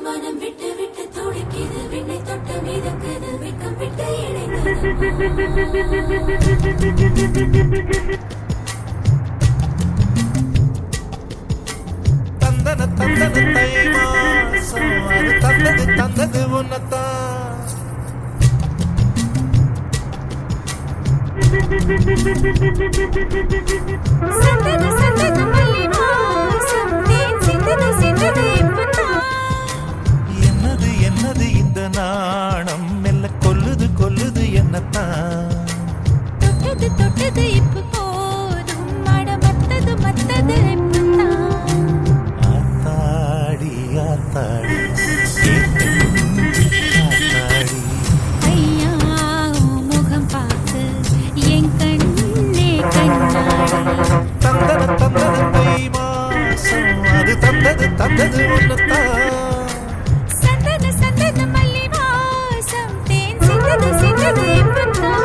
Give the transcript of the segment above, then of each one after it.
மனம் விட்டு விட்டு துடிக்குது விண்ணை தொட்டு மிதக்குது வெக்கம் விட்டு தந்தன தந்தன தை மாசம் அது தந்தது தந்தது உன்னத்தான் சந்தன சந்தன மல்லி வாசம் தேன் சிந்தது சிந்தது இப்பதான் என்னது என்னது இந்த நாணம் மெல்ல கொல்லுது கொல்லுது என்னத்தான் தொட்டது தொட்டது இப்ப போதும் மட மத்தது மத்தது இப்பதான் ஆத்தாடி ஆத்தாடி ஆத்தாடி ஐயா உன் முகம் பார்த்து என் கண்ணே கண்ணாடி தந்தன தந்தன தை மாசம் அது தந்தது தந்தது உன்னத்தான் சந்தன சந்தன மல்லி வாசம் தேன் சிந்தது சிந்தது இப்பதான்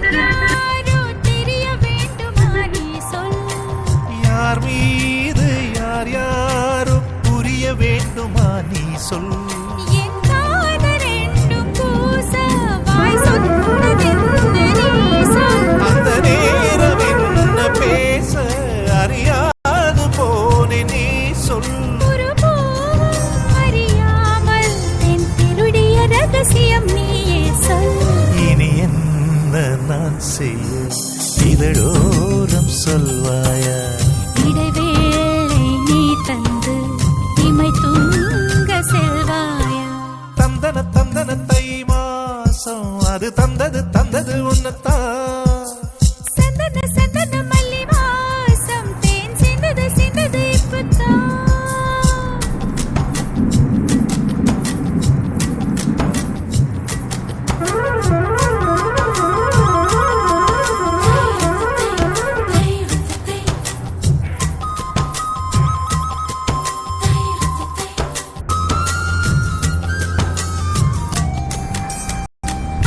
யாரோ தெரிய வேண்டுமா நீ சொல் யார் மீது யார் யாரோ புரிய வேண்டுமா நீ சொல் என் காதல் ரெண்டும் கூச வாய் சொன்னதென்ன நீ சொல் அந்த நேரம் என்ன பேச அறியாது போனே நீ சொல் ஒரு பூவும் அறியாமல் என் திருடிய ரகசியம் நீயே சொல் இனி என்ன நான் செய்ய இதழோரம் சொல்வாயா இடைவேளை நீ தந்து இமை தூங்க செல்வாயா தந்தன தந்தன தை மாசம் அது தந்தது தந்தது உன்னத்தான் சந்தன சந்தன மல்லி வாசம் தேன் சிந்தது சிந்தது இப்பதான்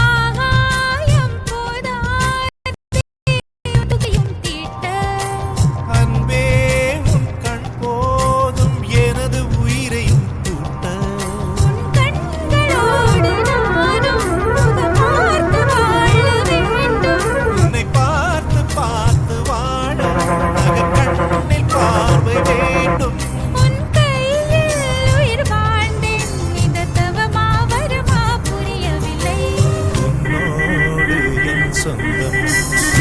ஆகாயம் போதாதே உதயம் தீட்ட அன்பே உன் கண் போதும் எனது உயிரையும் தூட்ட உன் கண்களோடு நானும் முகம் பார்த்து வாழ வேண்டும் உன்னை பார்த்து பார்த்து வாழ கண்ணில் பார்வை வேண்டும் உன் கையில் உயிர் வாழ்ந்தேன் இந்த தவமா வருமா புரியவில்லை உன்னோடு என் சொந்தம்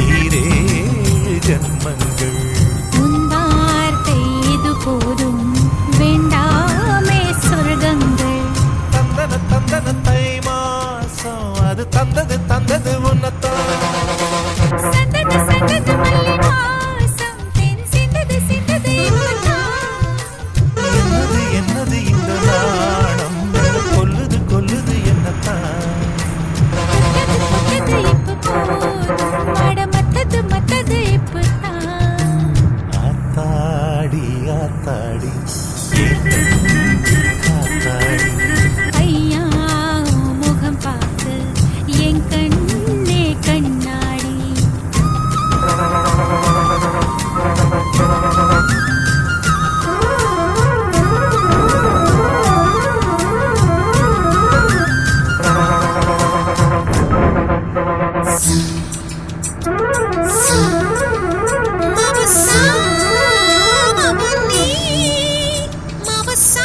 ஈரேழு ஜன்மங்கள் உன் வார்த்தை இது போதும் வேண்டாமே சொர்க்கங்கள் தந்தன தந்தன தை மாசம் அது தந்தது தந்தது உன்னத்தான் சந்தன சந்தன மல்லி வாசம் தென் சிந்தது சிந்தது இப்பதான் என்னது என்னது இந்த நாணம் மெல்ல கொல்லுது கொல்லுது என்னத்தான் தொட்டது இப்ப போதும் மட மத்தது மத்தது இப்பதான் ஆத்தாடி ஆத்தாடி காத்தாடி ஐயா உன் முகம் பார்த்து என் கண்ணே கண்ணாடி Mama,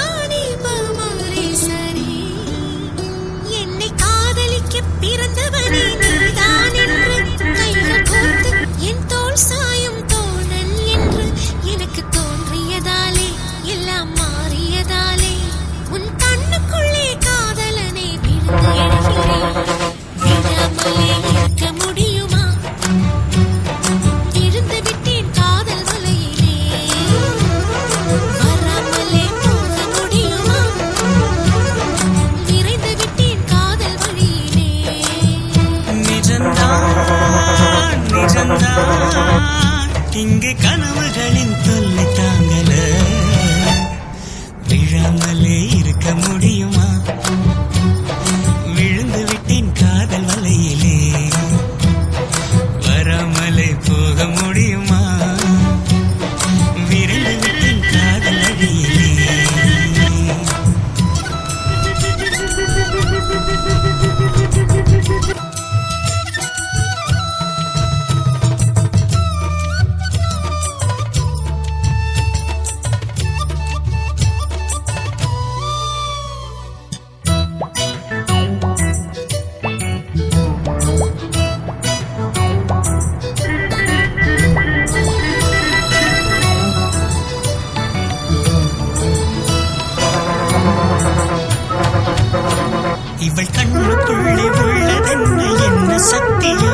கண்ணுக்குள்ளே உள்ளதென்ன என்ன சக்தியோ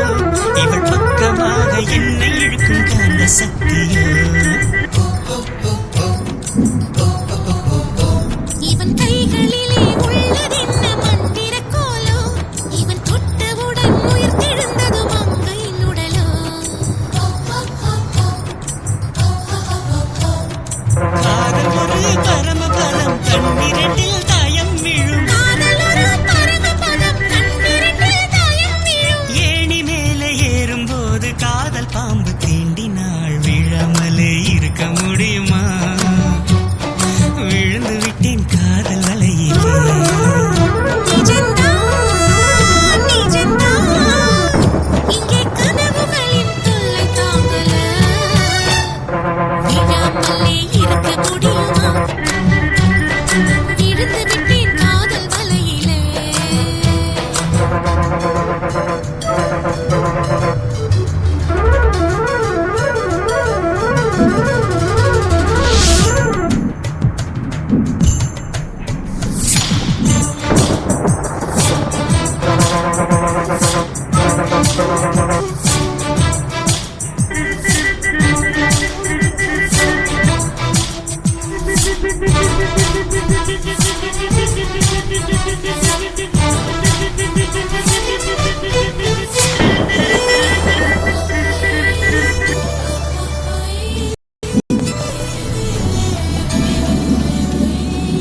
இவள் பக்கமாக என்னை இழுக்கும் காந்த சக்தியோ இவன் கைகளிலே உள்ளதென்ன மந்திர கோலோ இவன் தொட்டவுடன் உயிர் தெழுந்தது மங்கையின் உடலோ காதல் ஒரு பரமபதம் கண்ணிரண்டில் தாயம் விழும் காதலொரு பரமபதம் கண்ணிரண்டில் தாயம் விழும் ஏணி மேலே ஏறும்போது காதல் பாம்பு தீண்டினாள் விழாமலே இருக்க முடியுமா விழுந்து விட்டேன் காதல் வலையிலே நிஜந்தான் நிஜந்தான் இங்கே கனவுகளின் தொல்லை தாங்கல விழாமலே இருக்க முடியுமா விழுந்து விட்டேன் காதல் வலையிலே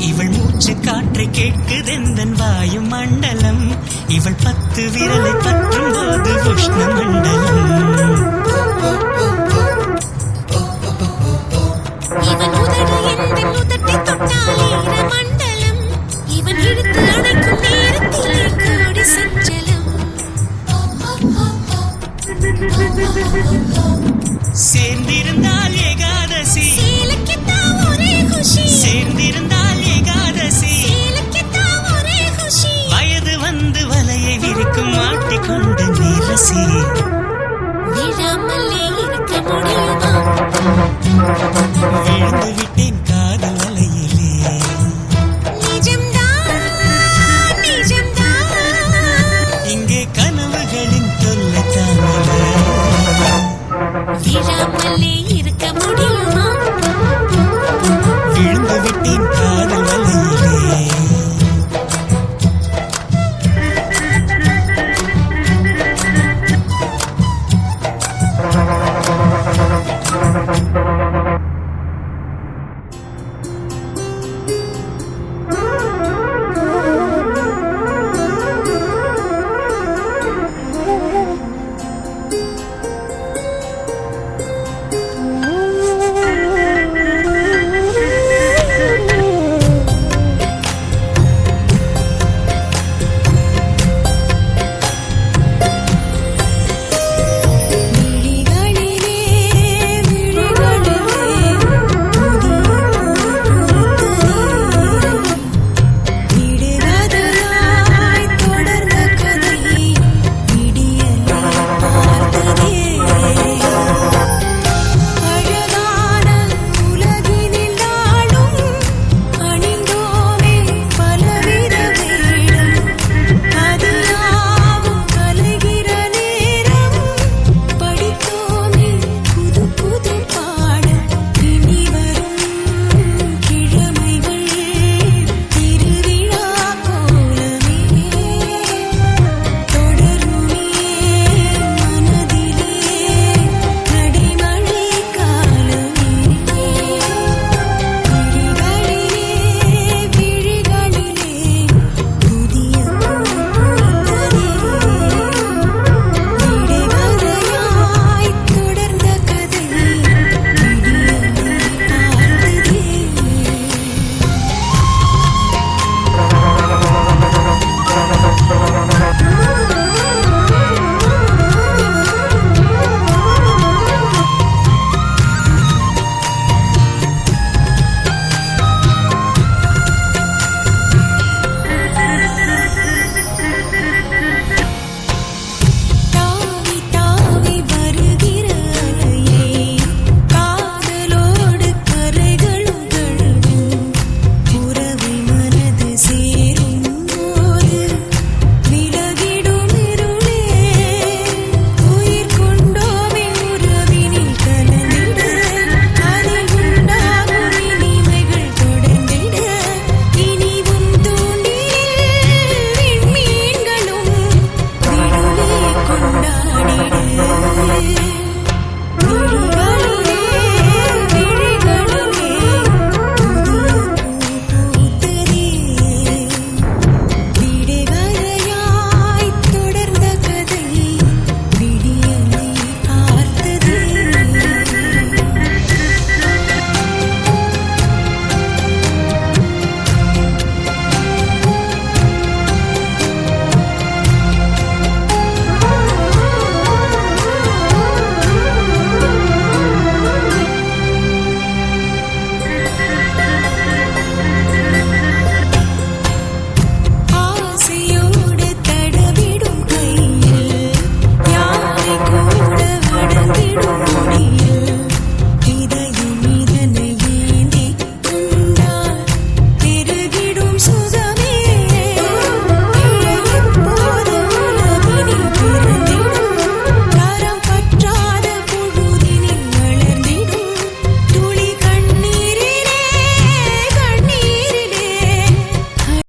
இவள் மூச்சு காற்றை கேட்குதெந்தன் வாயு மண்டலம் இவள் 10 விரலை பற்றும் போது உஷ்ண மண்டலம்